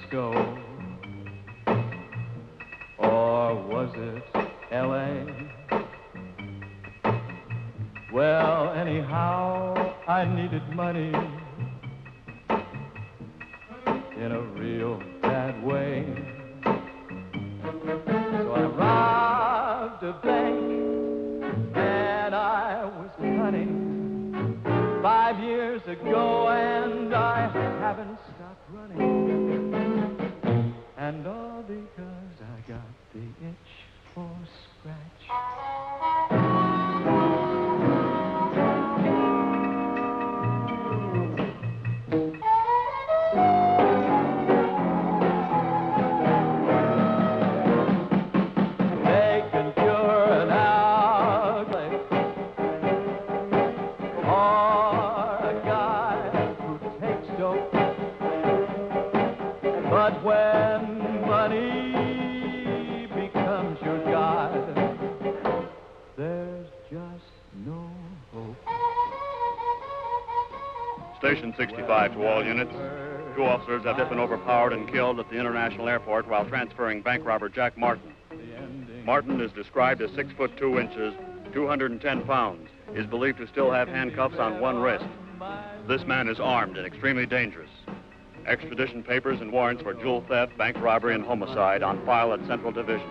Frisco, or was it L.A.? Well, anyhow, I needed money in a real bad way. So I robbed a bank, and I was cunning 5 years ago, and I haven't stopped running. And all because I got the itch for scratch. But when money becomes your God, there's just no hope. Station 65 to all units. 2 officers have just been overpowered and killed at the international airport while transferring bank robber Jack Martin. Martin is described as 6 foot 2 inches, 210 pounds. Is believed to still have handcuffs on one wrist. This man is armed and extremely dangerous. Extradition papers and warrants for jewel theft, bank robbery, and homicide on file at Central Division.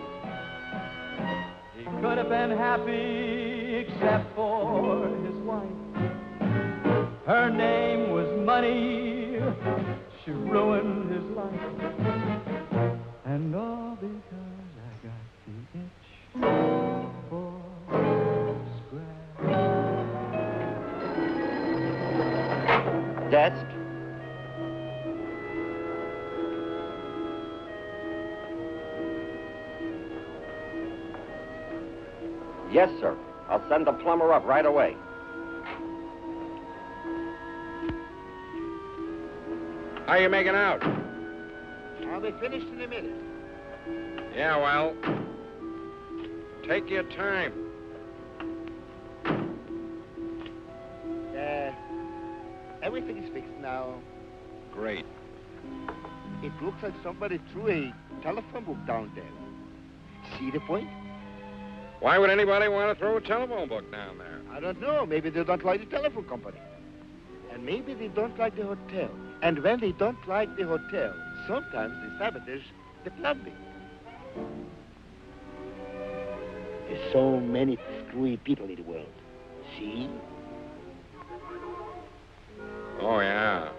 He could have been happy except for his wife. Her name was Money. She ruined his life. And all because I got the itch for scratch. Desk. Yes, sir. I'll send the plumber up right away. How you making out? I'll be finished in a minute. Yeah, well, take your time. Everything is fixed now. Great. It looks like somebody threw a telephone book down there. See the point? Why would anybody want to throw a telephone book down there? I don't know. Maybe they don't like the telephone company. And maybe they don't like the hotel. And when they don't like the hotel, sometimes they sabotage the plumbing. There's so many screwy people in the world. See? Oh, yeah.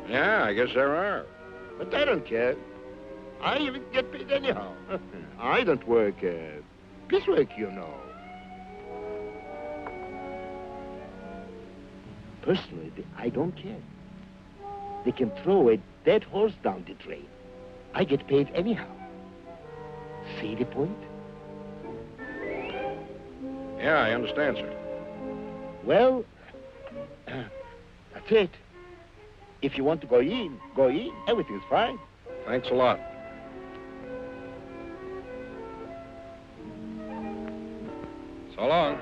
Yeah, I guess there are. But I don't care. I even get paid anyhow. I don't work piecework, you know. Personally, I don't care. They can throw a dead horse down the drain. I get paid anyhow. See the point? Yeah, I understand, sir. Well, that's it. If you want to go in, go in. Everything's fine. Thanks a lot. So long.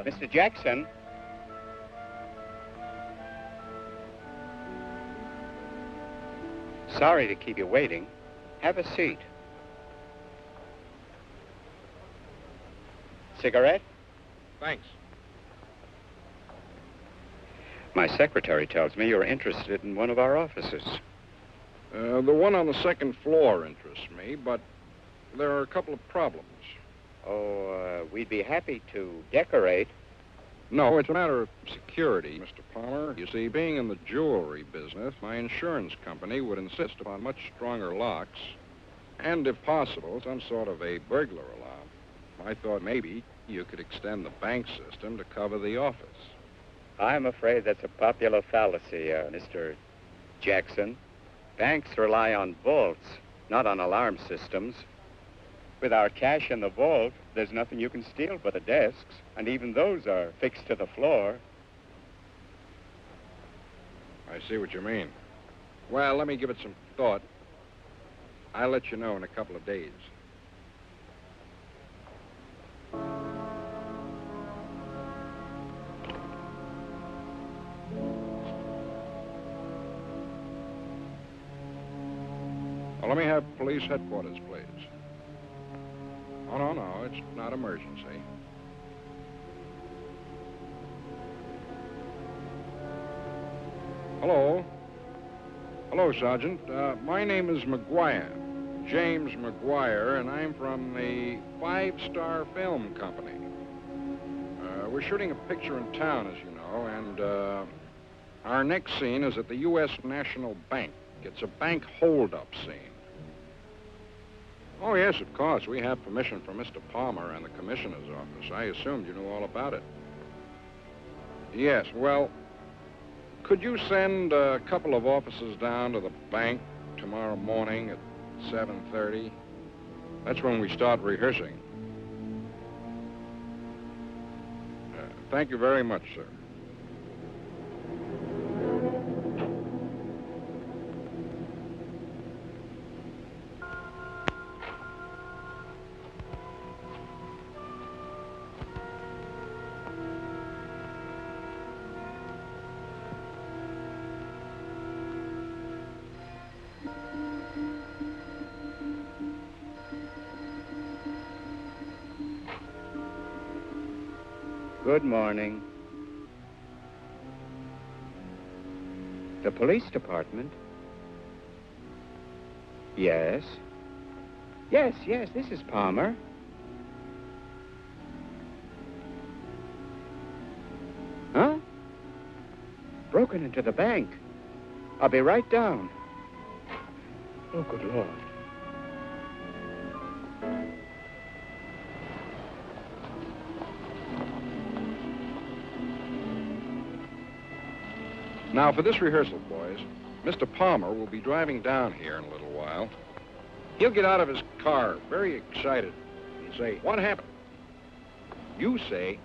Mr. Jackson. Sorry to keep you waiting. Have a seat. Cigarette? Thanks. My secretary tells me you're interested in one of our offices. The one on the second floor interests me, but there are a couple of problems. Oh, we'd be happy to decorate. No, it's a matter of security, Mr. Palmer. You see, being in the jewelry business, my insurance company would insist upon much stronger locks and, if possible, some sort of a burglar alarm. I thought maybe you could extend the bank system to cover the office. I'm afraid that's a popular fallacy, Mr. Jackson. Banks rely on vaults, not on alarm systems. With our cash in the vault, there's nothing you can steal but the desks, and even those are fixed to the floor. I see what you mean. Well, let me give it some thought. I'll let you know in a couple of days. Well, let me have police headquarters, please. Oh, no, it's not emergency. Hello? Hello, Sergeant. My name is McGuire, James McGuire, and I'm from the 5-Star Film Company. We're shooting a picture in town, as you know, and our next scene is at the U.S. National Bank. It's a bank hold-up scene. Oh, yes, of course. We have permission from Mr. Palmer and the commissioner's office. I assumed you knew all about it. Yes, well, could you send a couple of officers down to the bank tomorrow morning at 7:30? That's when we start rehearsing. Thank you very much, sir. Good morning. The police department? Yes. Yes, this is Palmer. Huh? Broken into the bank. I'll be right down. Oh, good Lord. Now, for this rehearsal, boys, Mr. Palmer will be driving down here in a little while. He'll get out of his car, very excited, and say, "What happened?" You say,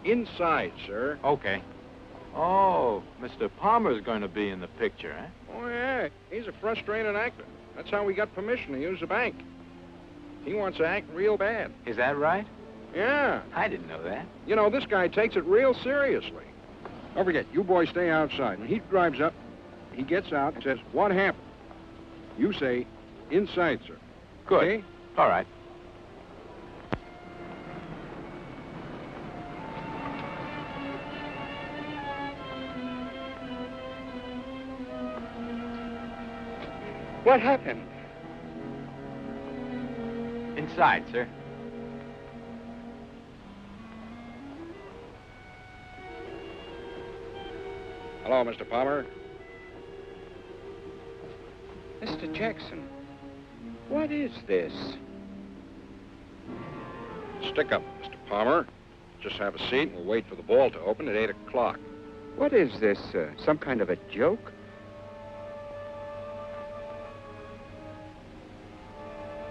"Inside, sir." Okay. Oh, Mr. Palmer's going to be in the picture, eh? Oh, yeah. He's a frustrated actor. That's how we got permission to use the bank. He wants to act real bad. Is that right? Yeah. I didn't know that. You know, this guy takes it real seriously. Don't forget, you boys stay outside. When he drives up, he gets out and says, "What happened?" You say, "Inside, sir." Good. Okay? All right. What happened? Inside, sir. Hello, Mr. Palmer. Mr. Jackson, what is this? Stick up, Mr. Palmer. Just have a seat and we'll wait for the ball to open at 8 o'clock. What is this, some kind of a joke?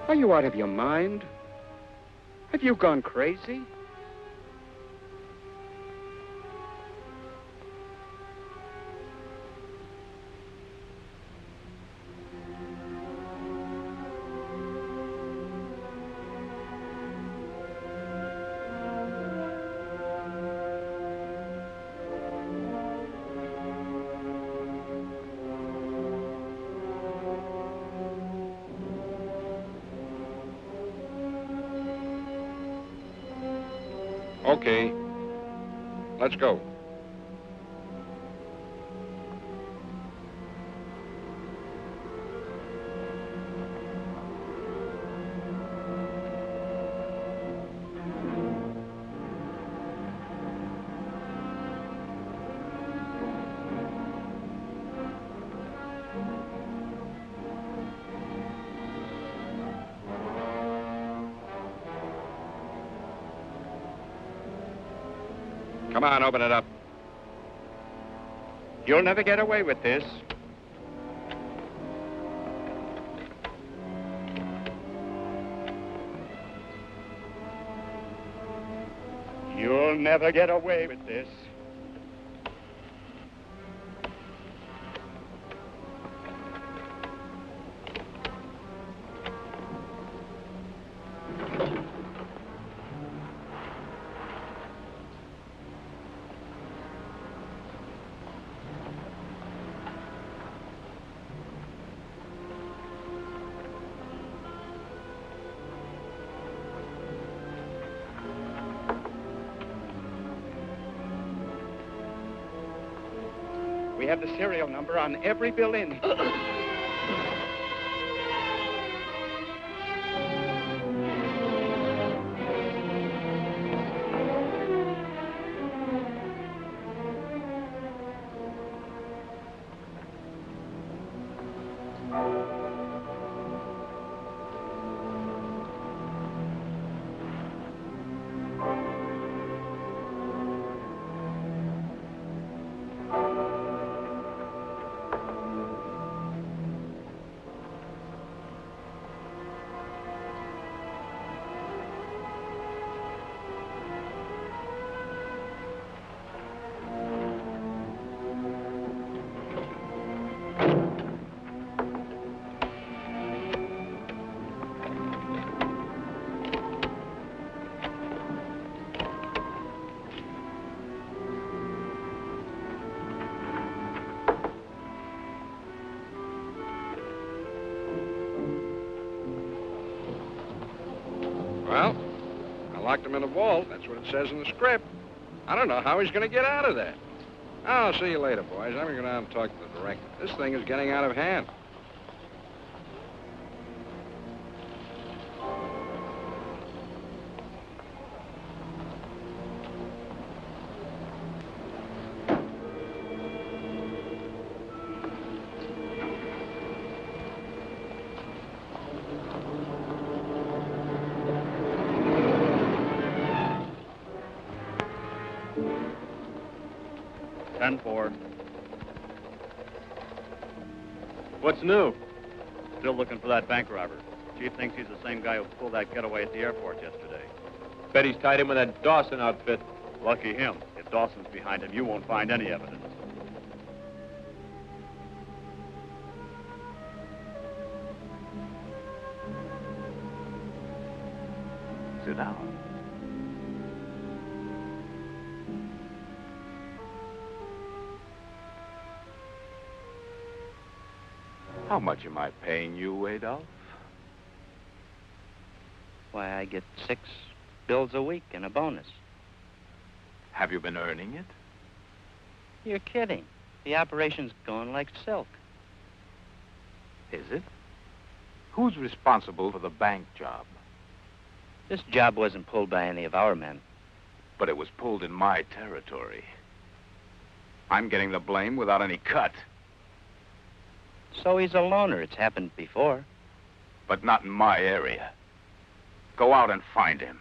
Are you out of your mind? Have you gone crazy? Okay. Let's go. Come on, open it up. You'll never get away with this. You'll never get away with this. We have the serial number on every bill in. Well, I locked him in a vault. That's what it says in the script. I don't know how he's going to get out of there. I'll see you later, boys. I'm going to go down and talk to the director. This thing is getting out of hand. What's new? Still looking for that bank robber. Chief thinks he's the same guy who pulled that getaway at the airport yesterday. Bet he's tied in with that Dawson outfit. Lucky him. If Dawson's behind him, you won't find any evidence. Sit down. How much am I paying you, Adolph? Why, I get 6 bills a week and a bonus. Have you been earning it? You're kidding. The operation's going like silk. Is it? Who's responsible for the bank job? This job wasn't pulled by any of our men. But it was pulled in my territory. I'm getting the blame without any cut. So he's a loner. It's happened before. But not in my area. Go out and find him.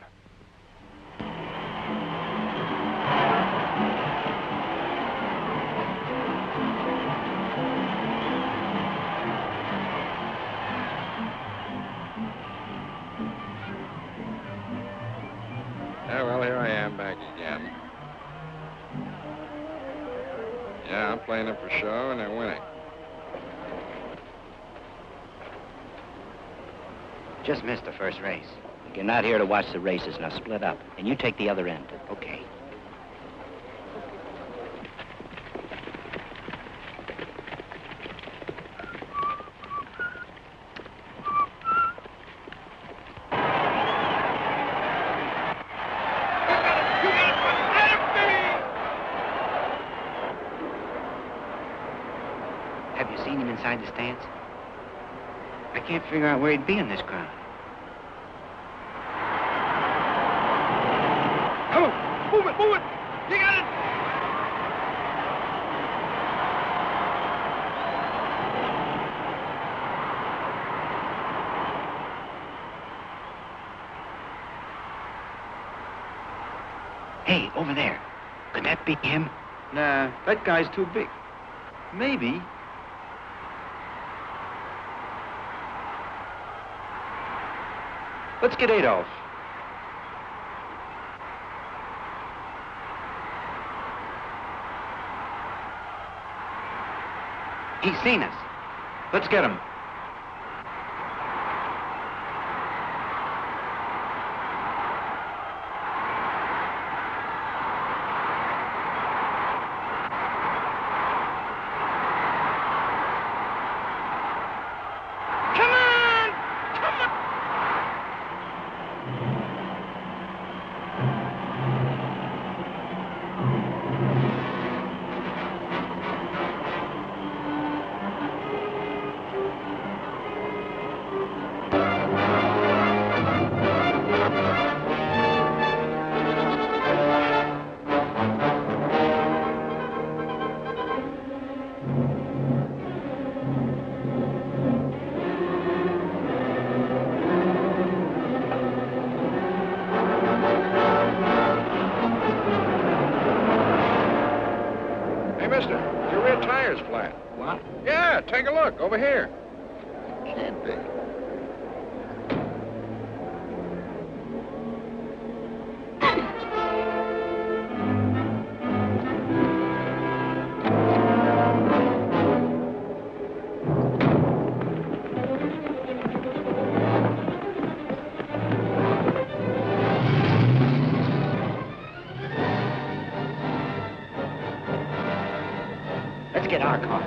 Yeah, well, here I am back again. Yeah, I'm playing them for show, and they're winning. Just missed the first race. You're not here to watch the races. Now split up, and you take the other end. Okay. You got inside the stands? I can't figure out where he'd be in this crowd. Come on, move it, move it! You got it! Hey, over there. Could that be him? Nah, that guy's too big. Maybe. Let's get Adolf. He's seen us. Let's get him. Mister, your rear tire's flat. What? Yeah, take a look, over here. Can't be. Let's get our car.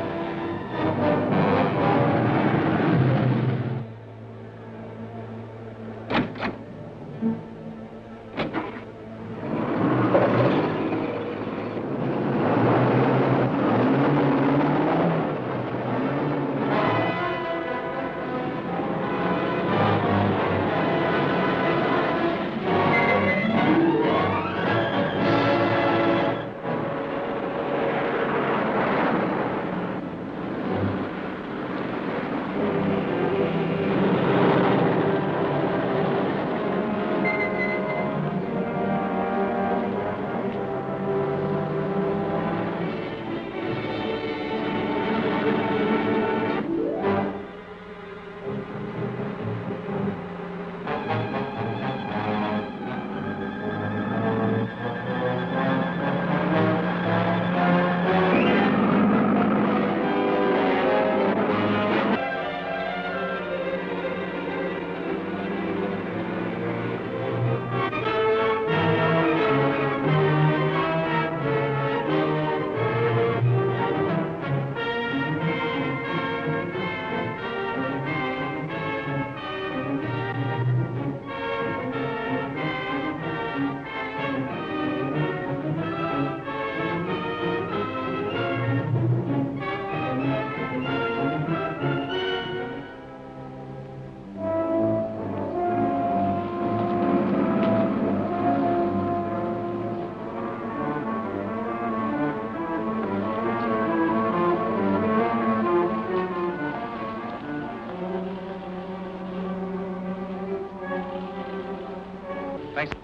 Thanks.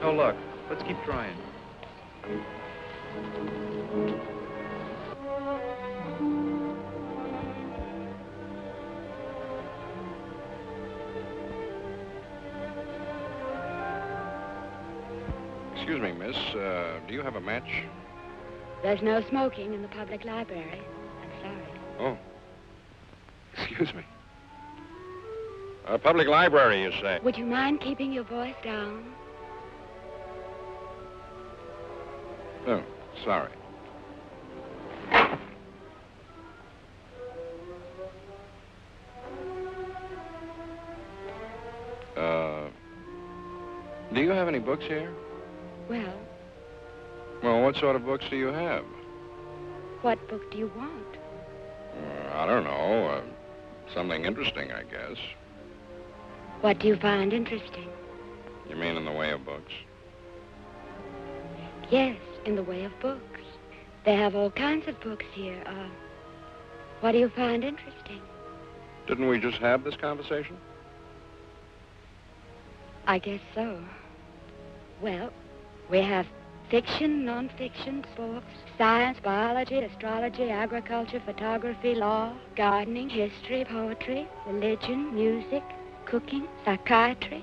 No luck. Let's keep trying. Excuse me, miss. Do you have a match? There's no smoking in the public library. I'm sorry. Oh. Excuse me. Public library, you say? Would you mind keeping your voice down? No, sorry. Do you have any books here? Well, Well, what sort of books do you have? What book do you want? I don't know. Something interesting, I guess. What do you find interesting? You mean in the way of books? Yes, in the way of books. They have all kinds of books here. What do you find interesting? Didn't we just have this conversation? I guess so. Well, we have fiction, non-fiction, sports, science, biology, astrology, agriculture, photography, law, gardening, history, poetry, religion, music, cooking, psychiatry.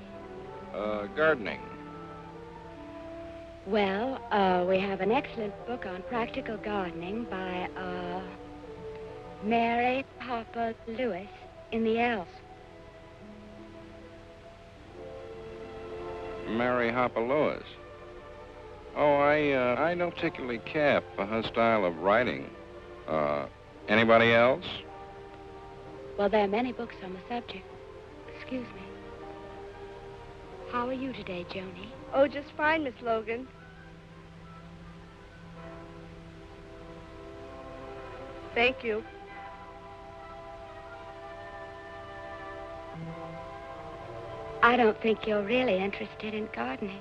Gardening. Well, we have an excellent book on practical gardening by, Mary Harper Lewis in the Elves. Mary Harper Lewis. Oh, I don't particularly care for her style of writing. Anybody else? Well, there are many books on the subject. Excuse me. How are you today, Joni? Oh, just fine, Miss Logan. Thank you. I don't think you're really interested in gardening.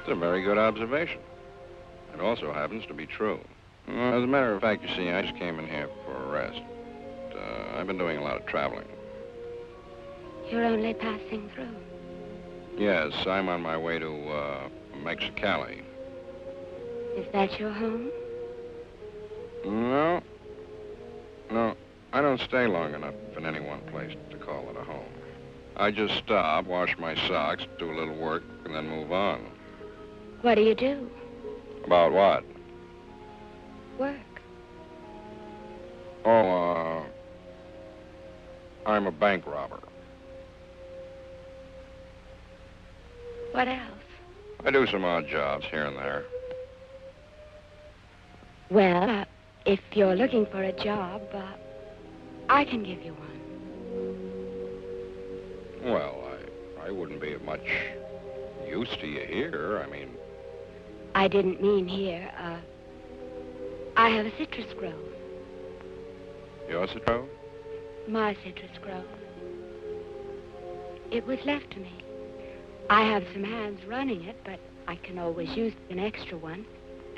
It's a very good observation. It also happens to be true. As a matter of fact, you see, I just came in here for a rest. I've been doing a lot of traveling. You're only passing through. Yes, I'm on my way to Mexicali. Is that your home? No. No, I don't stay long enough in any one place to call it a home. I just stop, wash my socks, do a little work, and then move on. What do you do? About what? Work. Oh, I'm a bank robber. What else? I do some odd jobs here and there. Well, if you're looking for a job, I can give you one. Well, I wouldn't be of much use to you here. I mean... I didn't mean here. I have a citrus grove. Your citrus? My citrus grove. It was left to me. I have some hands running it, but I can always use an extra one,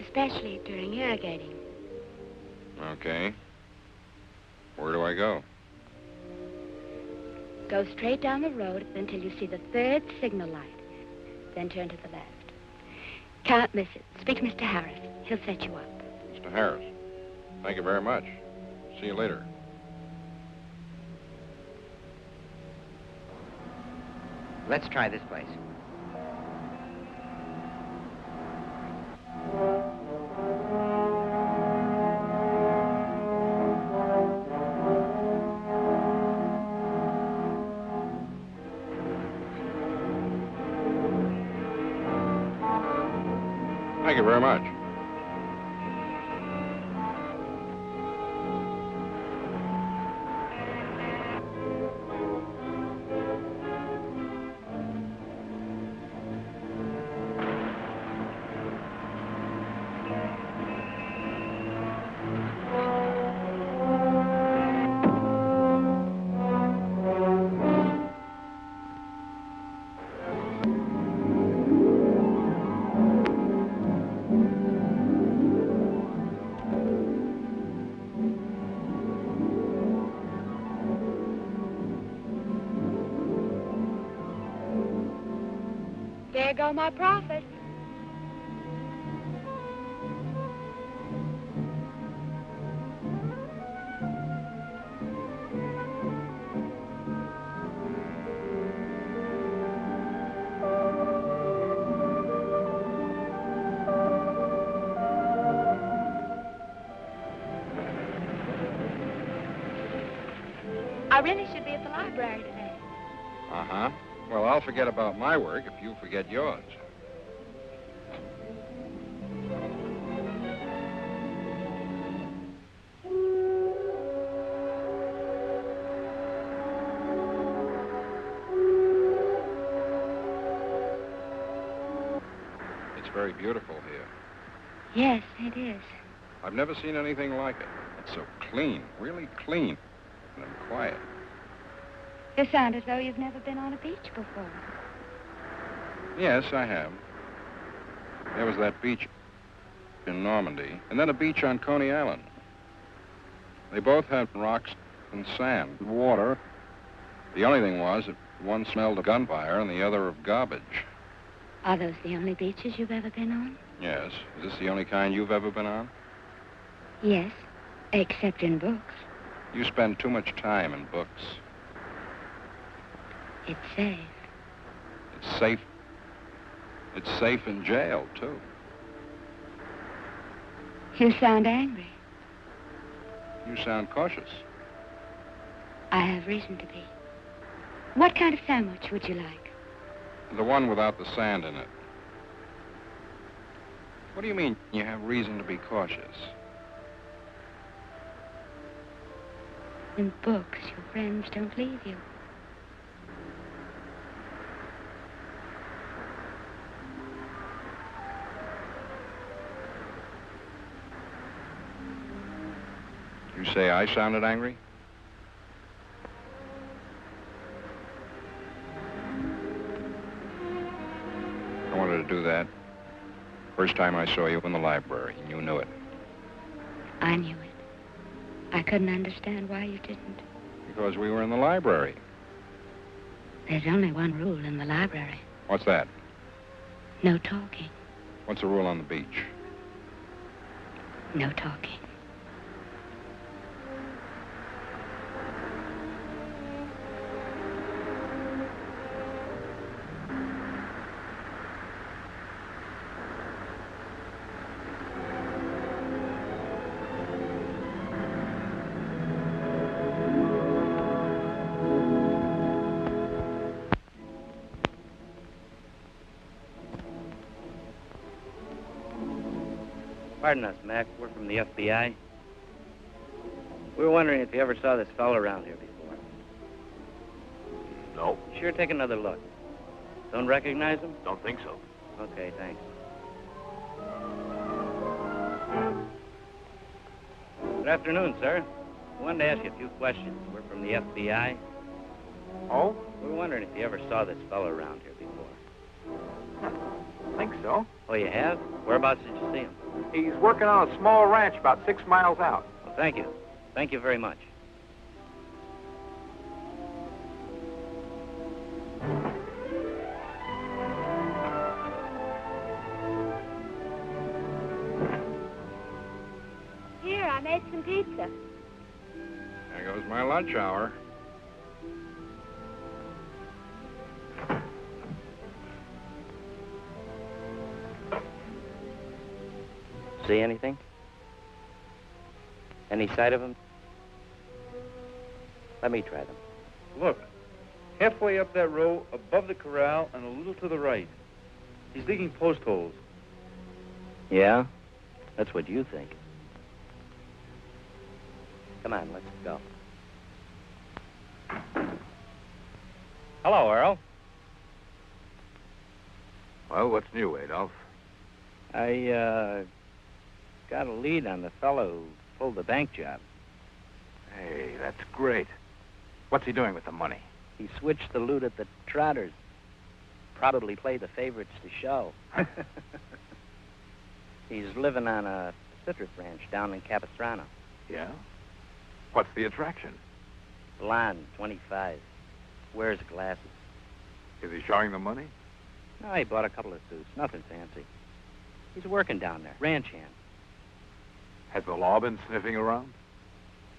especially during irrigating. Okay. Where do I go? Go straight down the road until you see the third signal light. Then turn to the left. Can't miss it. Speak to Mr. Harris. He'll set you up. Mr. Harris. Thank you very much. See you later. Let's try this place. Thank you very much. There go my profits. I really should be at the library today. Uh-huh. Well, I'll forget about my work if you forget yours. It's very beautiful here. Yes, it is. I've never seen anything like it. It's so clean, really clean and quiet. You sound as though you've never been on a beach before. Yes, I have. There was that beach in Normandy, and then a beach on Coney Island. They both had rocks and sand, water. The only thing was that one smelled of gunfire and the other of garbage. Are those the only beaches you've ever been on? Yes. Is this the only kind you've ever been on? Yes, except in books. You spend too much time in books. It's safe. It's safe. It's safe in jail, too. You sound angry. You sound cautious. I have reason to be. What kind of sandwich would you like? The one without the sand in it. What do you mean you have reason to be cautious? In books, your friends don't leave you. You say I sounded angry? I wanted to do that. First time I saw you in the library, and you knew it. I knew it. I couldn't understand why you didn't. Because we were in the library. There's only one rule in the library. What's that? No talking. What's the rule on the beach? No talking. Pardon us, Mac. We're from the FBI. We were wondering if you ever saw this fellow around here before. No. Sure, take another look. Don't recognize him? Don't think so. Okay, thanks. Good afternoon, sir. We wanted to ask you a few questions. We're from the FBI. Oh? We were wondering if you ever saw this fellow around here before. Think so. Oh, you have? Whereabouts did you see him? He's working on a small ranch about 6 miles out. Well, thank you. Thank you very much. Here, I made some pizza. There goes my lunch hour. See anything? Any sight of him? Let me try them. Look, halfway up that row, above the corral, and a little to the right. He's digging post holes. Yeah? That's what you think. Come on, let's go. Hello, Earl. Well, what's new, Adolf? I, got a lead on the fellow who pulled the bank job. Hey, that's great. What's he doing with the money? He switched the loot at the Trotters. Probably played the favorites to show. He's living on a citrus ranch down in Capistrano. Yeah? What's the attraction? Blonde, 25. Wears glasses. Is he showing the money? No, he bought a couple of suits. Nothing fancy. He's working down there. Ranch hand. Has the law been sniffing around?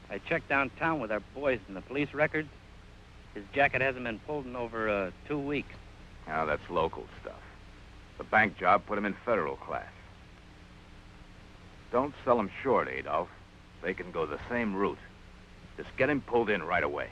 I checked downtown with our boys in the police records. His jacket hasn't been pulled in over 2 weeks. Now, that's local stuff. The bank job put him in federal class. Don't sell him short, Adolf. They can go the same route. Just get him pulled in right away.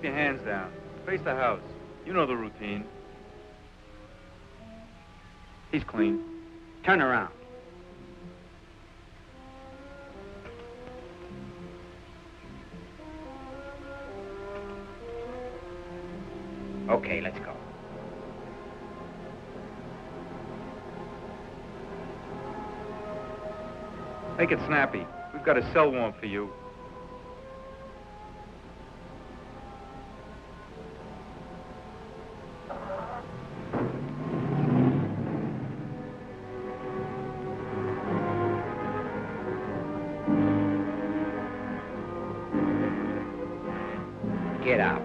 Keep your hands down. Face the house. You know the routine. He's clean. Turn around. Okay, let's go. Make it snappy. We've got a cell warm for you. Get out.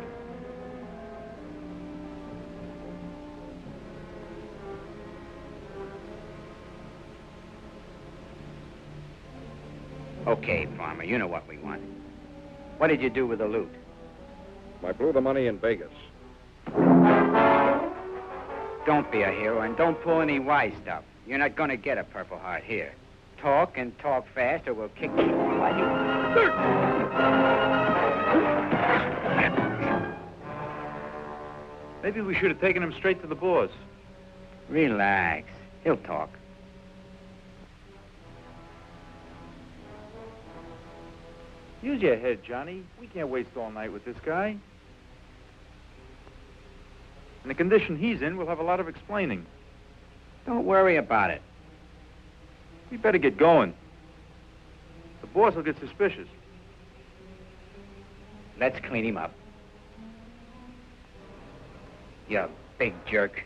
Okay, Farmer, you know what we want. What did you do with the loot? I blew the money in Vegas. Don't be a hero and don't pull any wise stuff. You're not going to get a Purple Heart here. Talk and talk fast or we'll kick you like Maybe we should have taken him straight to the boss. Relax. He'll talk. Use your head, Johnny. We can't waste all night with this guy. In the condition he's in, we'll have a lot of explaining. Don't worry about it. We better get going. The boss will get suspicious. Let's clean him up. You big jerk.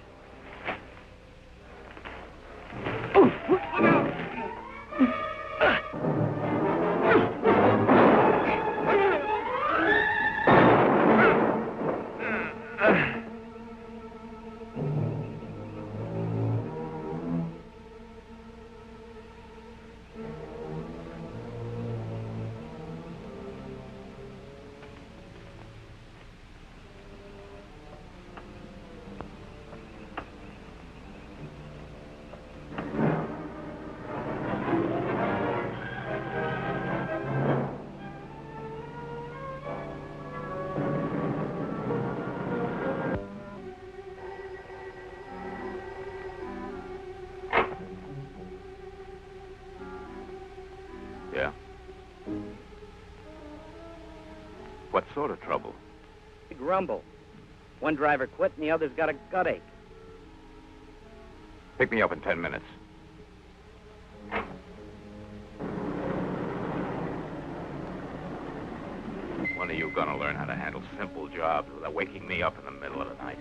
Yeah? What sort of trouble? Big rumble. One driver quit and the other's got a gut ache. Pick me up in 10 minutes. When are you gonna learn how to handle simple jobs without waking me up in the middle of the night?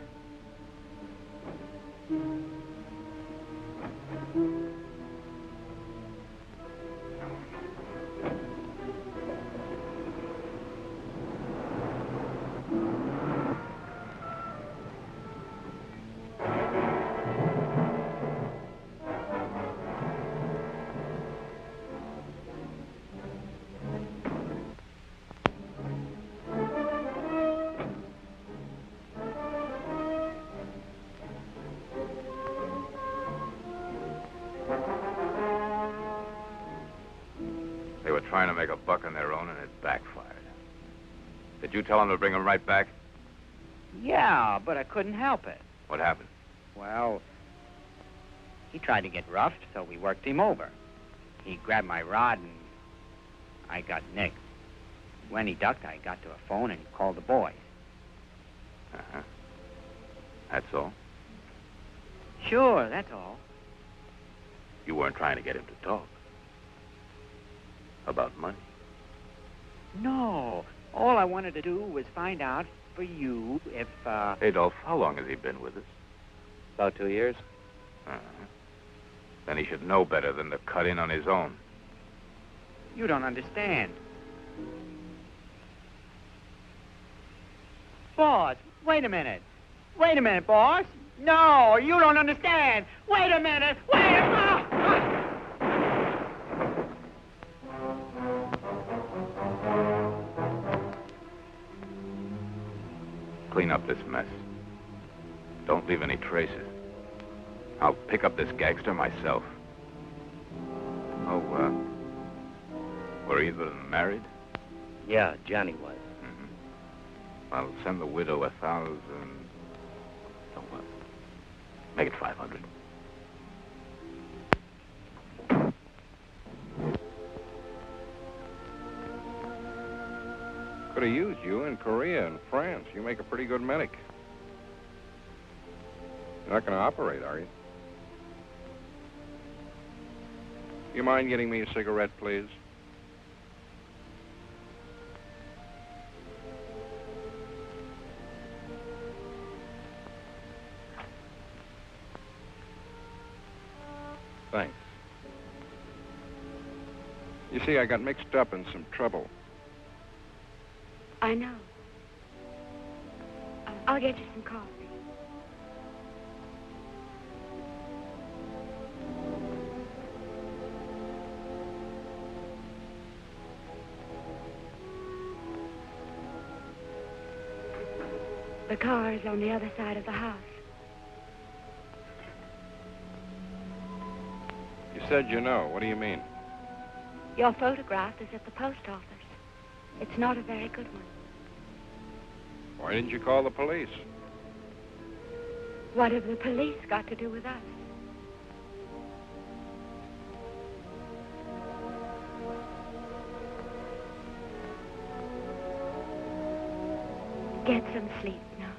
They were trying to make a buck on their own, and it backfired. Did you tell them to bring him right back? Yeah, but I couldn't help it. What happened? Well, he tried to get roughed, so we worked him over. He grabbed my rod and I got nicked. When he ducked, I got to a phone and called the boys. Uh-huh. That's all? Sure, that's all. You weren't trying to get him to talk? About money? No. All I wanted to do was find out for you if, Adolf, how long has he been with us? About 2 years. Uh-huh. Then he should know better than to cut in on his own. You don't understand. Boss, wait a minute. Wait a minute, boss. No, you don't understand. Wait a minute. Wait a minute. Clean up this mess. Don't leave any traces. I'll pick up this gangster myself. Oh, were either of them married? Yeah, Johnny was. Mm-hmm. I'll send the widow 1,000. Oh, well, make it 500. Could have used you in Korea and France. You make a pretty good medic. You're not going to operate, are you? You mind getting me a cigarette, please? Thanks. You see, I got mixed up in some trouble. I know. I'll get you some coffee. The car is on the other side of the house. You said you know. What do you mean? Your photograph is at the post office. It's not a very good one. Why didn't you call the police? What have the police got to do with us? Get some sleep now.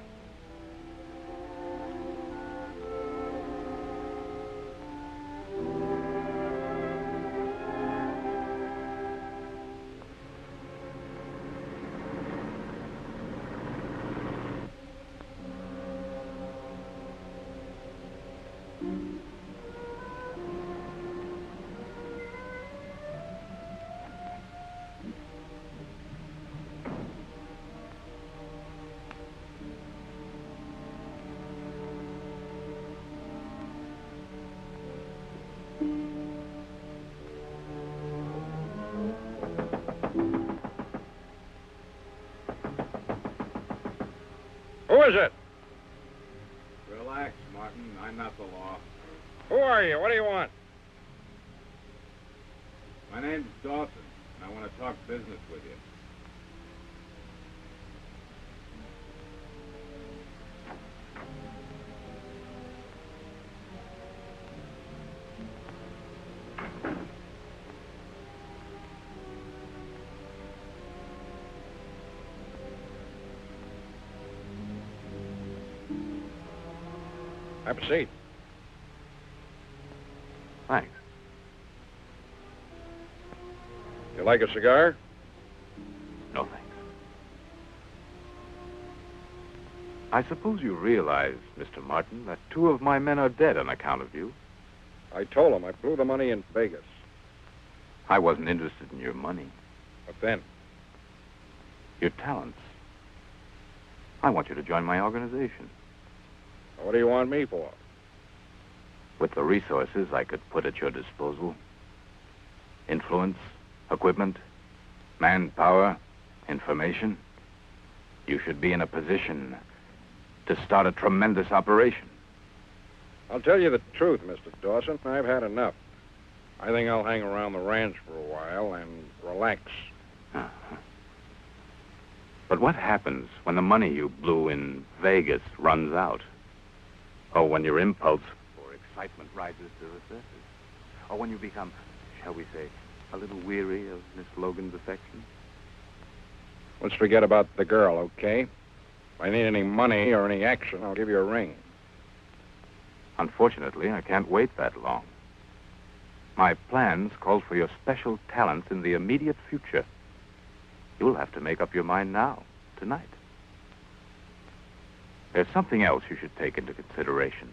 Who is it? Relax, Martin. I'm not the law. Who are you? What do you want? My name's Dawson, and I want to talk business with you. Have a seat. Thanks. You like a cigar? No, thanks. I suppose you realize, Mr. Martin, that 2 of my men are dead on account of you. I told him I blew the money in Vegas. I wasn't interested in your money. But then? Your talents. I want you to join my organization. What do you want me for? With the resources I could put at your disposal, influence, equipment, manpower, information, you should be in a position to start a tremendous operation. I'll tell you the truth, Mr. Dawson. I've had enough. I think I'll hang around the ranch for a while and relax. Uh-huh. But what happens when the money you blew in Vegas runs out? Or when your impulse for excitement rises to the surface? Or when you become, shall we say, a little weary of Miss Logan's affection? Let's forget about the girl, okay? If I need any money or any action, I'll give you a ring. Unfortunately, I can't wait that long. My plans call for your special talents in the immediate future. You'll have to make up your mind now, tonight. There's something else you should take into consideration.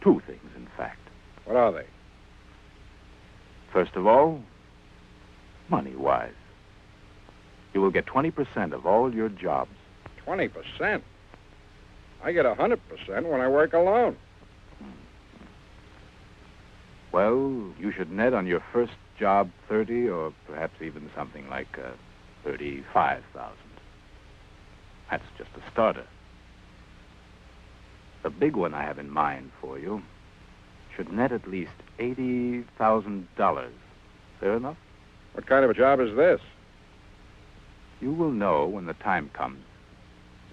2 things, in fact. What are they? First of all, money-wise. You will get 20% of all your jobs. 20%? I get 100% when I work alone. Well, you should net on your first job 30 or perhaps even something like 35,000. That's just a starter. The big one I have in mind for you should net at least $80,000. Fair enough? What kind of a job is this? You will know when the time comes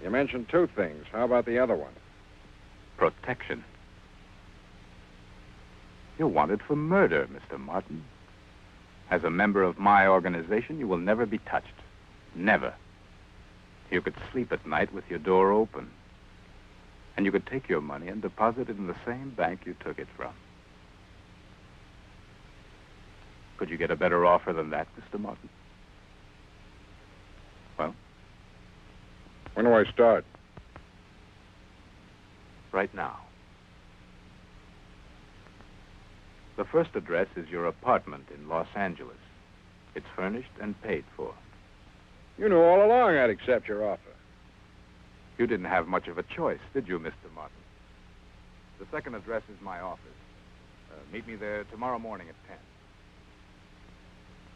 You mentioned two things. How about the other one? Protection. You're wanted for murder, Mr. Martin. As a member of my organization, you will never be touched. Never. You could sleep at night with your door open. And you could take your money and deposit it in the same bank you took it from. Could you get a better offer than that, Mr. Martin? Well? When do I start? Right now. The first address is your apartment in Los Angeles. It's furnished and paid for. You knew all along I'd accept your offer. You didn't have much of a choice, did you, Mr. Martin? The second address is my office. Meet me there tomorrow morning at 10.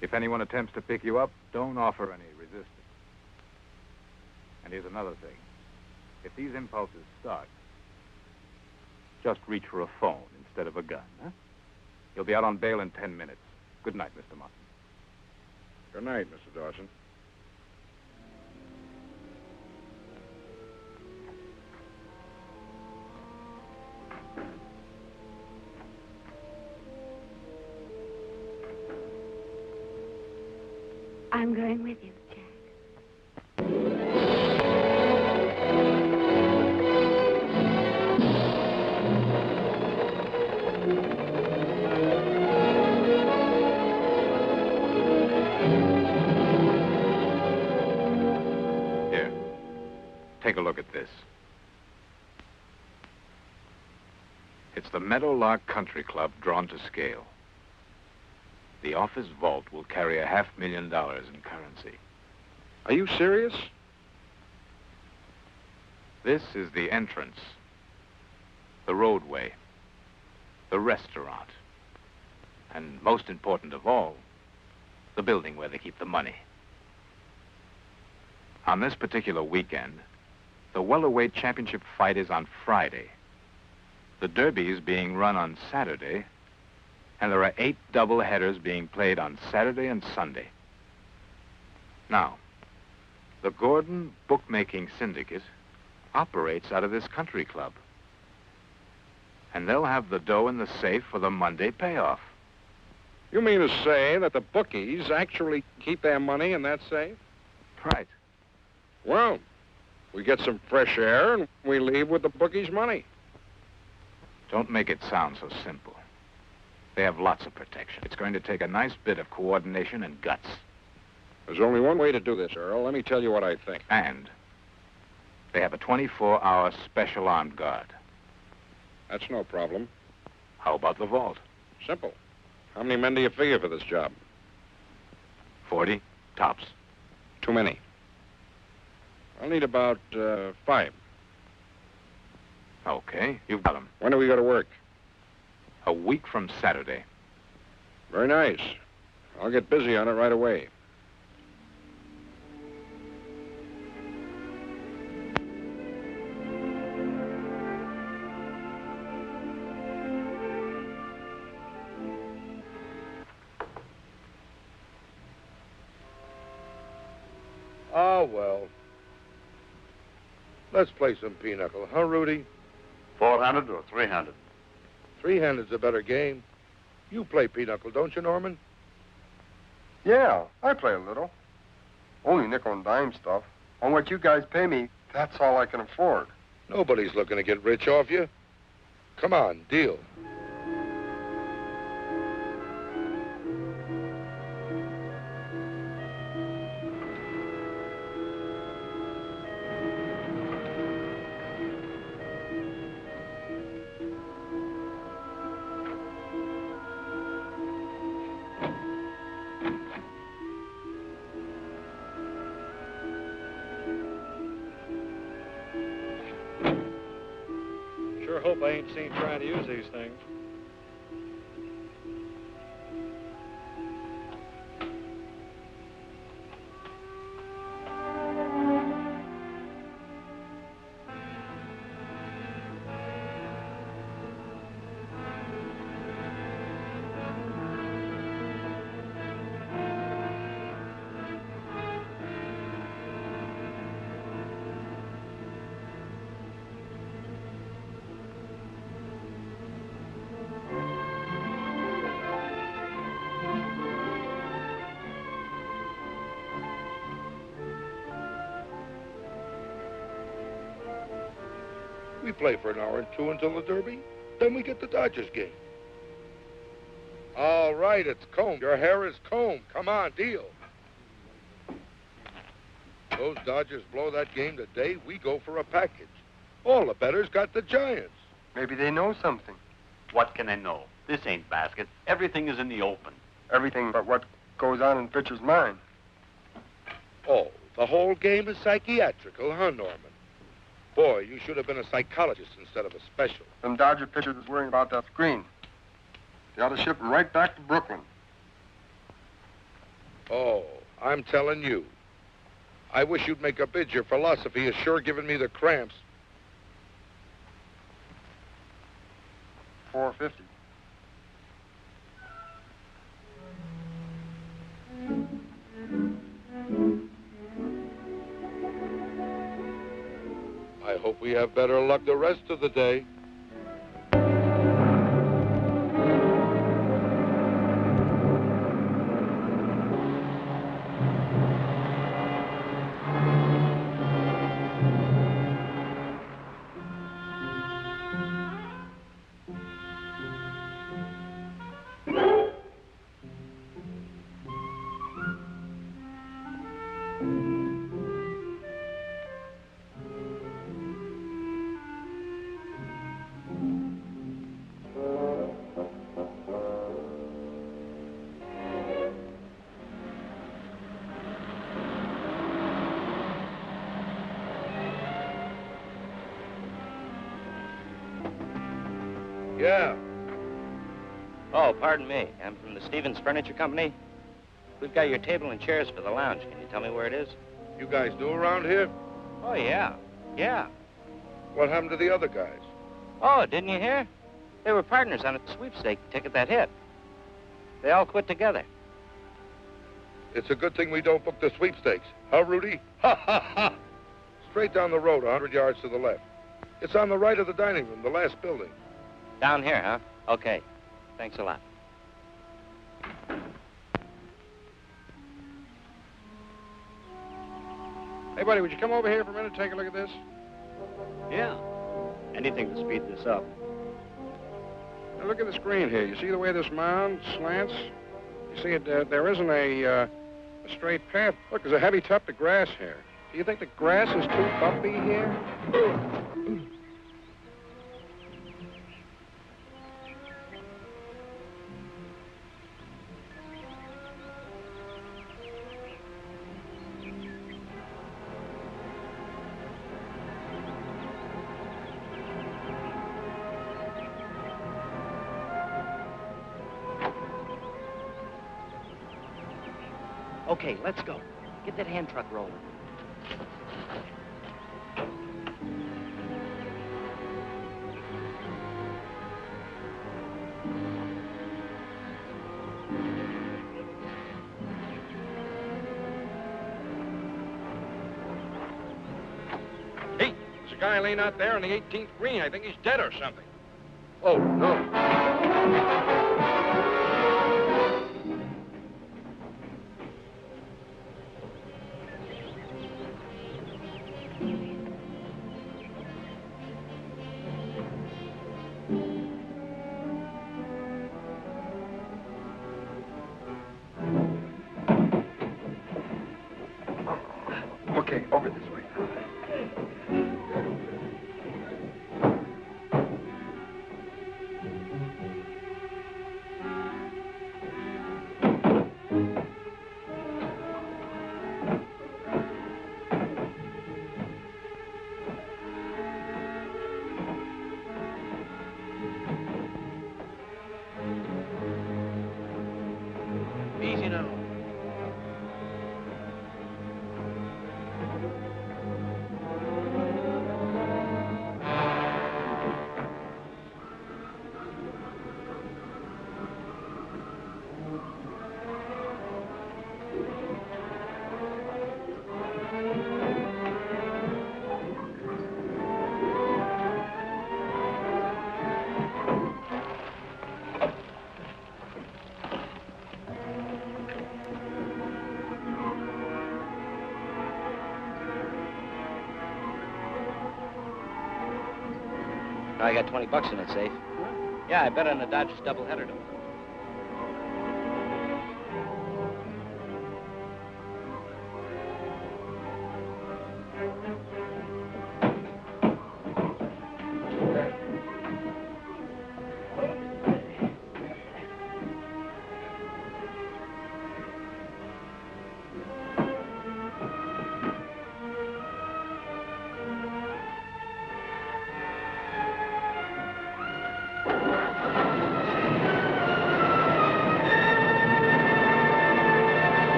If anyone attempts to pick you up, don't offer any resistance. And here's another thing. If these impulses start, just reach for a phone instead of a gun, huh? You'll be out on bail in 10 minutes. Good night, Mr. Martin. Good night, Mr. Dawson. I'm going with you, Jack. Here. Take a look at this. It's the Meadowlark Country Club drawn to scale. The office vault will carry $500,000 in currency. Are you serious? This is the entrance, the roadway, the restaurant, and most important of all, the building where they keep the money. On this particular weekend, the welterweight championship fight is on Friday. The derby is being run on Saturday, and there are 8 doubleheaders being played on Saturday and Sunday. Now, the Gordon Bookmaking Syndicate operates out of this country club. And they'll have the dough in the safe for the Monday payoff. You mean to say that the bookies actually keep their money in that safe? Right. Well, we get some fresh air and we leave with the bookies' money. Don't make it sound so simple. They have lots of protection. It's going to take a nice bit of coordination and guts. There's only one way to do this, Earl. Let me tell you what I think. And they have a 24-hour special armed guard. That's no problem. How about the vault? Simple. How many men do you figure for this job? 40, tops. Too many. I'll need about 5. Okay, you've got them. When do we go to work? A week from Saturday. Very nice. I'll get busy on it right away. Oh, well. Let's play some pinochle, huh, Rudy? 400 or 300? 3-handed's a better game. You play pinochle, don't you, Norman? Yeah, I play a little. Only nickel and dime stuff. On what you guys pay me, that's all I can afford. Nobody's looking to get rich off you. Come on, deal. Sure hope I ain't seen trying to use these things. We play for an hour and two until the Derby. Then we get the Dodgers game. All right, it's combed. Your hair is combed. Come on, deal. Those Dodgers blow that game today, we go for a package. All the bettors got the Giants. Maybe they know something. What can they know? This ain't basket. Everything is in the open. Everything but what goes on in the pitcher's mind. Oh, the whole game is psychiatrical, huh, Norman? Boy, you should have been a psychologist instead of a special. Them Dodger pitchers is worrying about that screen. They ought to ship him right back to Brooklyn. Oh, I'm telling you. I wish you'd make a bid. Your philosophy is sure giving me the cramps. $4.50. I hope we have better luck the rest of the day. Yeah. Oh, pardon me. I'm from the Stevens Furniture Company. We've got your table and chairs for the lounge. Can you tell me where it is? You guys new around here? Oh, yeah. Yeah. What happened to the other guys? Oh, didn't you hear? They were partners on a sweepstake ticket that hit. They all quit together. It's a good thing we don't book the sweepstakes. Huh, Rudy? Ha, ha, ha! Straight down the road, 100 yards to the left. It's on the right of the dining room, the last building. Down here, huh? Okay. Thanks a lot. Hey, buddy, would you come over here for a minute and take a look at this? Yeah. Anything to speed this up. Now, look at the screen here. You see the way this mound slants? You see, there isn't a straight path. Look, there's a heavy tuft of grass here. Do you think the grass is too bumpy here? Okay, let's go. Get that hand truck rolling. Hey, there's a guy laying out there on the 18th green. I think he's dead or something. Oh, no. Okay, over this way. I got 20 bucks in it safe. Yeah, I bet on the Dodgers doubleheader tomorrow.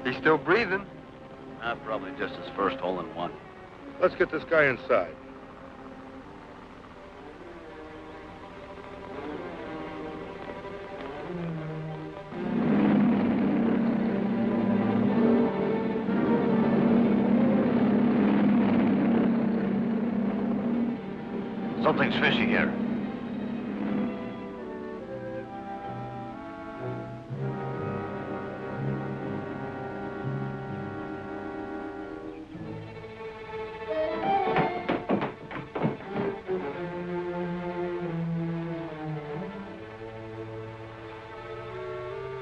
He's still breathing. Probably just his first hole in one. Let's get this guy inside. Something's fishy here.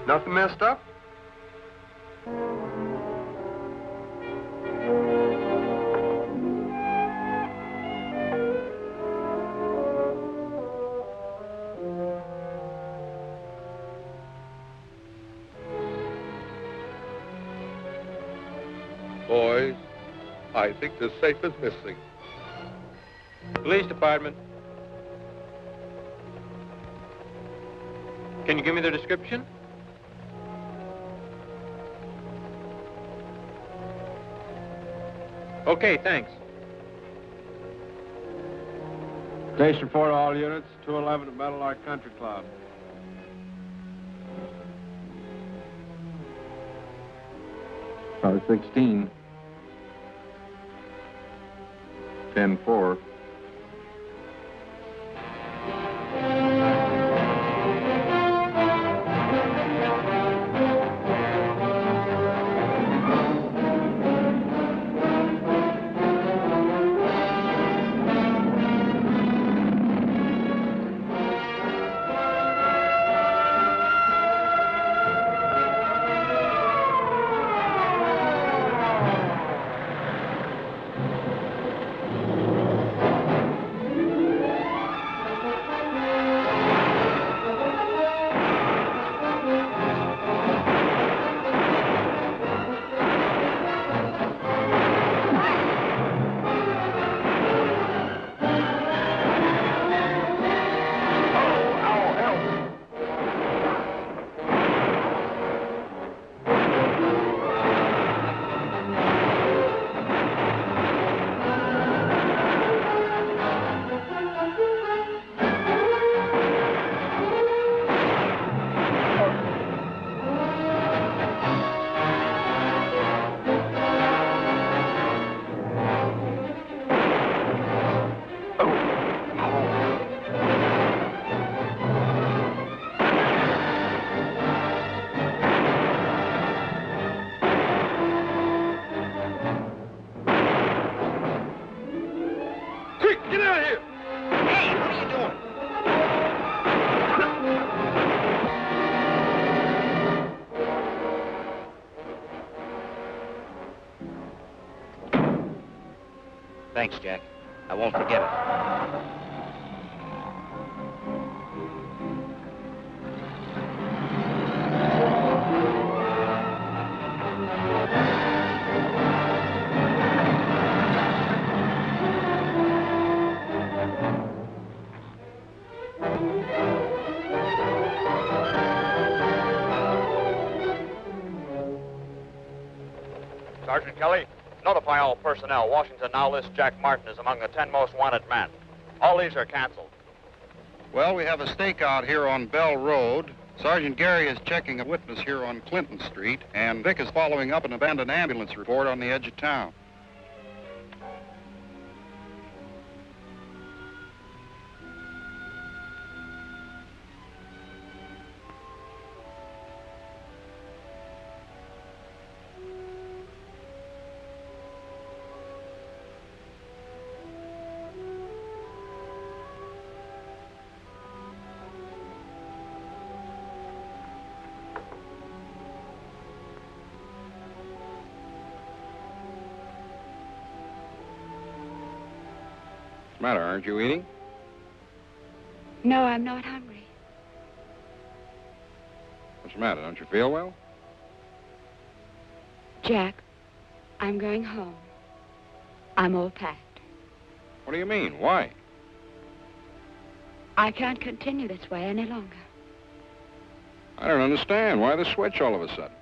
Nothing messed up? Boys, I think the safe is missing. Police department. Can you give me the description? Okay, thanks. Station 4 to all units, 211 at Meadowlark Country Club. Car 16. 10-4. Get out of here! Hey, what are you doing? Thanks, Jack. I won't forget it. Sergeant Kelly, notify all personnel. Washington now lists Jack Martin as among the 10 most wanted men. All these are canceled. Well, we have a stakeout here on Bell Road. Sergeant Gary is checking a witness here on Clinton Street, and Vic is following up an abandoned ambulance report on the edge of town. the matter? Aren't you eating? No, I'm not hungry. What's the matter? Don't you feel well? Jack, I'm going home. I'm all packed. What do you mean? Why? I can't continue this way any longer. I don't understand. Why the switch all of a sudden?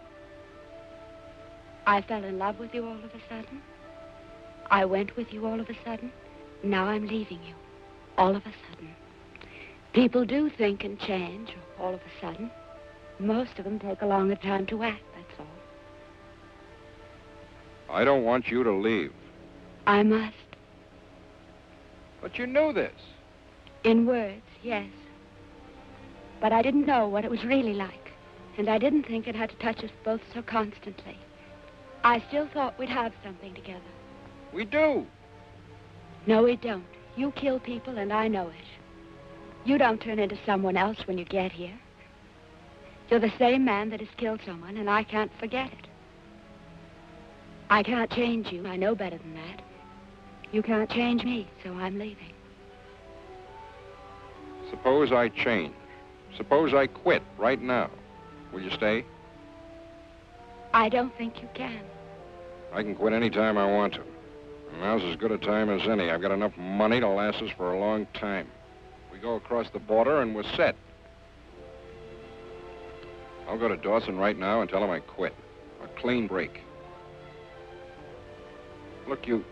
I fell in love with you all of a sudden. I went with you all of a sudden. Now I'm leaving you all of a sudden. People do think and change all of a sudden. Most of them take a longer time to act, that's all. I don't want you to leave. I must. But you knew this. In words, yes. But I didn't know what it was really like. And I didn't think it had to touch us both so constantly. I still thought we'd have something together. We do. No, we don't. You kill people, and I know it. You don't turn into someone else when you get here. You're the same man that has killed someone, and I can't forget it. I can't change you. I know better than that. You can't change me, so I'm leaving. Suppose I change. Suppose I quit right now. Will you stay? I don't think you can. I can quit any time I want to. And now's as good a time as any. I've got enough money to last us for a long time. We go across the border and we're set. I'll go to Dawson right now and tell him I quit. A clean break. Look, you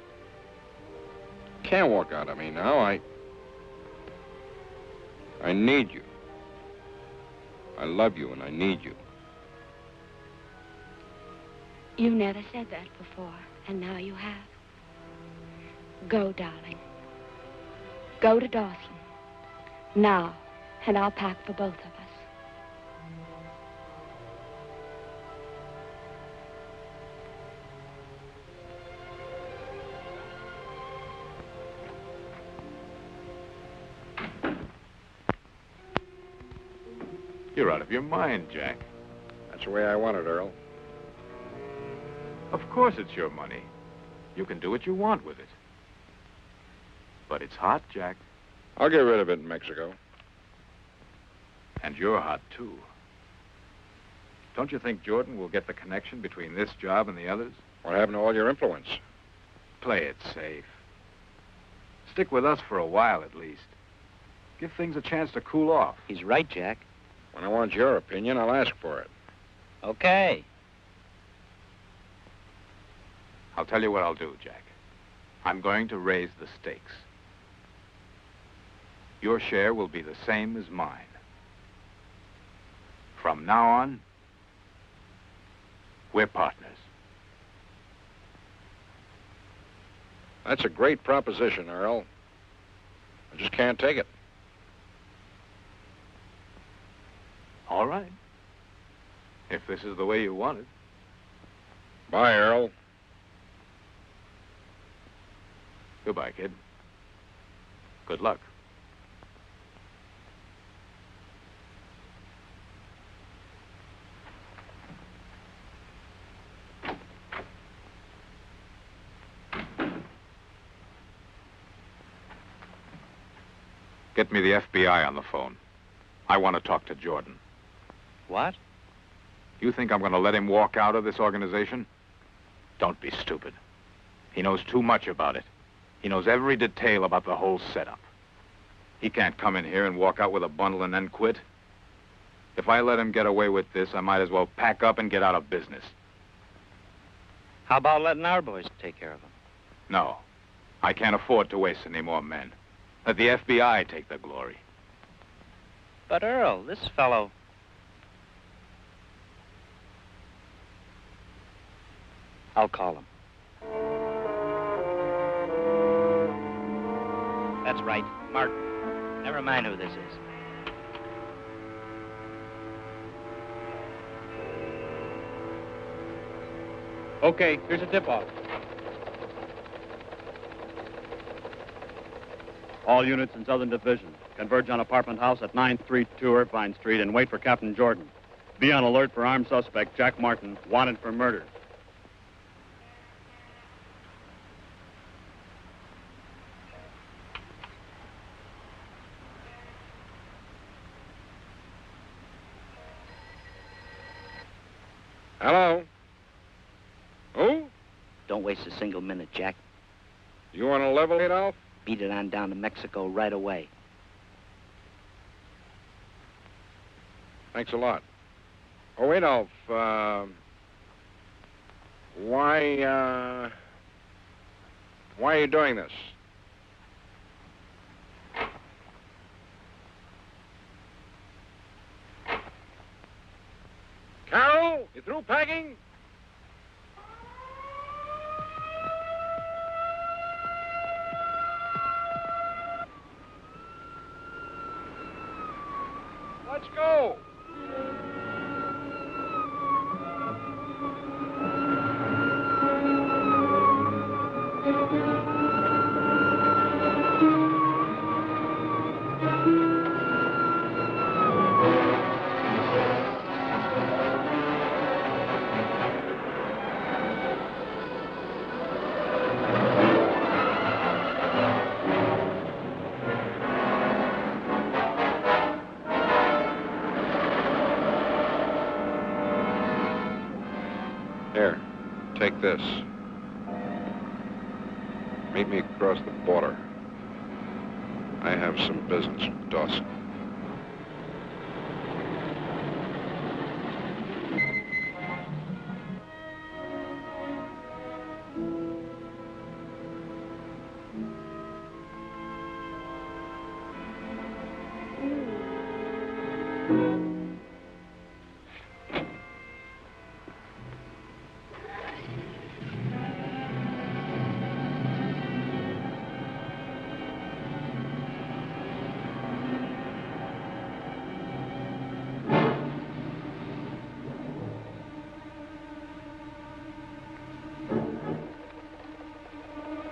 can't walk out on me now. I need you. I love you and I need you. You never said that before, and now you have. Go, darling. Go to Dawson. Now, and I'll pack for both of us. You're out of your mind, Jack. That's the way I want it, Earl. Of course it's your money. You can do what you want with it. But it's hot, Jack. I'll get rid of it in Mexico. And you're hot, too. Don't you think Jordan will get the connection between this job and the others? What happened to all your influence? Play it safe. Stick with us for a while, at least. Give things a chance to cool off. He's right, Jack. When I want your opinion, I'll ask for it. Okay. I'll tell you what I'll do, Jack. I'm going to raise the stakes. Your share will be the same as mine. From now on, we're partners. That's a great proposition, Earl. I just can't take it. All right. If this is the way you want it. Bye, Earl. Goodbye, kid. Good luck. Get me the FBI on the phone. I want to talk to Jordan. What? You think I'm going to let him walk out of this organization? Don't be stupid. He knows too much about it. He knows every detail about the whole setup. He can't come in here and walk out with a bundle and then quit. If I let him get away with this, I might as well pack up and get out of business. How about letting our boys take care of him? No. I can't afford to waste any more men. Let the FBI take the glory. But, Earl, this fellow... I'll call him. That's right, Martin. Never mind who this is. Okay, here's a tip-off. All units in Southern Division converge on apartment house at 932 Irvine Street and wait for Captain Jordan. Be on alert for armed suspect Jack Martin, wanted for murder. Hello? Who? Don't waste a single minute, Jack. You want to level it, Alf? Beat it on down to Mexico right away. Thanks a lot. Oh, Adolf, why are you doing this? Carol, you through packing? Let's go. Here, take this. Meet me across the border. I have some business with Dawson.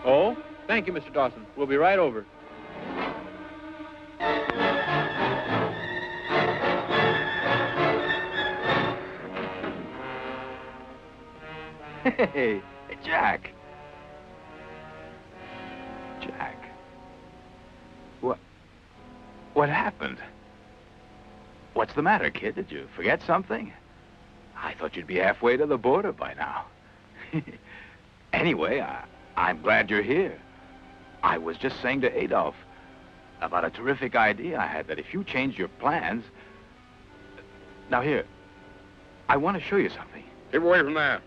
Oh, thank you, Mr. Dawson. We'll be right over. Hey, Jack. Jack. What happened? What's the matter, kid? Did you forget something? I thought you'd be halfway to the border by now. Anyway, I'm glad you're here. I was just saying to Adolf about a terrific idea I had, that if you change your plans... Now, here, I want to show you something. Keep away from that.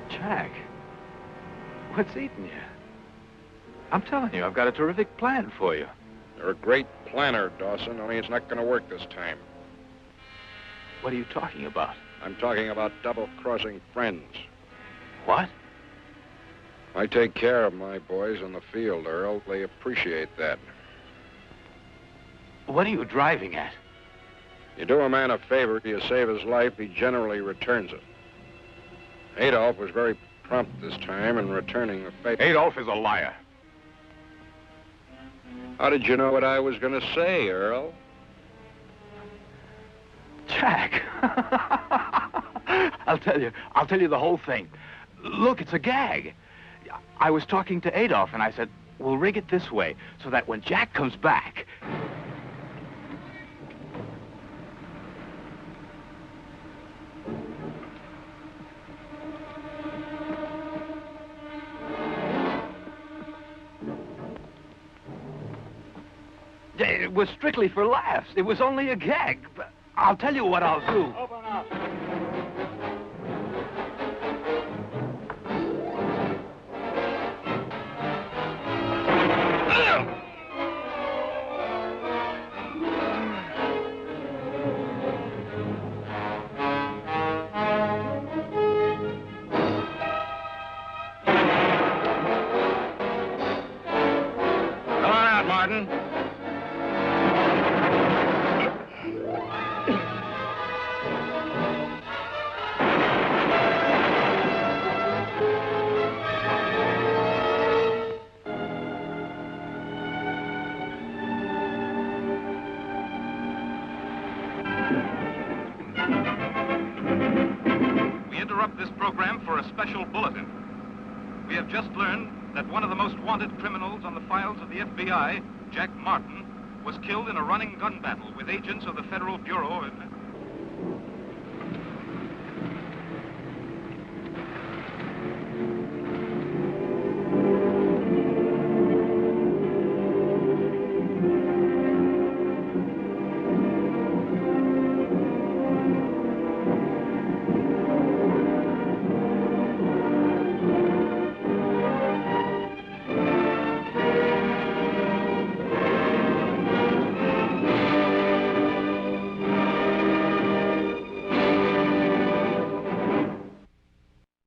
Jack, what's eating you? I'm telling you, I've got a terrific plan for you. You're a great planner, Dawson, only it's not going to work this time. What are you talking about? I'm talking about double-crossing friends. What? I take care of my boys on the field, Earl. They appreciate that. What are you driving at? You do a man a favor, you save his life, he generally returns it. Adolf was very prompt this time in returning the favor. Adolf is a liar. How did you know what I was going to say, Earl? Jack. I'll tell you the whole thing. Look, it's a gag. I was talking to Adolf, and I said, we'll rig it this way, so that when Jack comes back... It was strictly for laughs. It was only a gag. But I'll tell you what I'll do. Open up. Come on out, Martin. We interrupt this program for a special bulletin. We have just learned that one of the most wanted criminals on the files of the FBI, Jack Martin, was killed in a running gun battle with agents of the Federal Bureau of...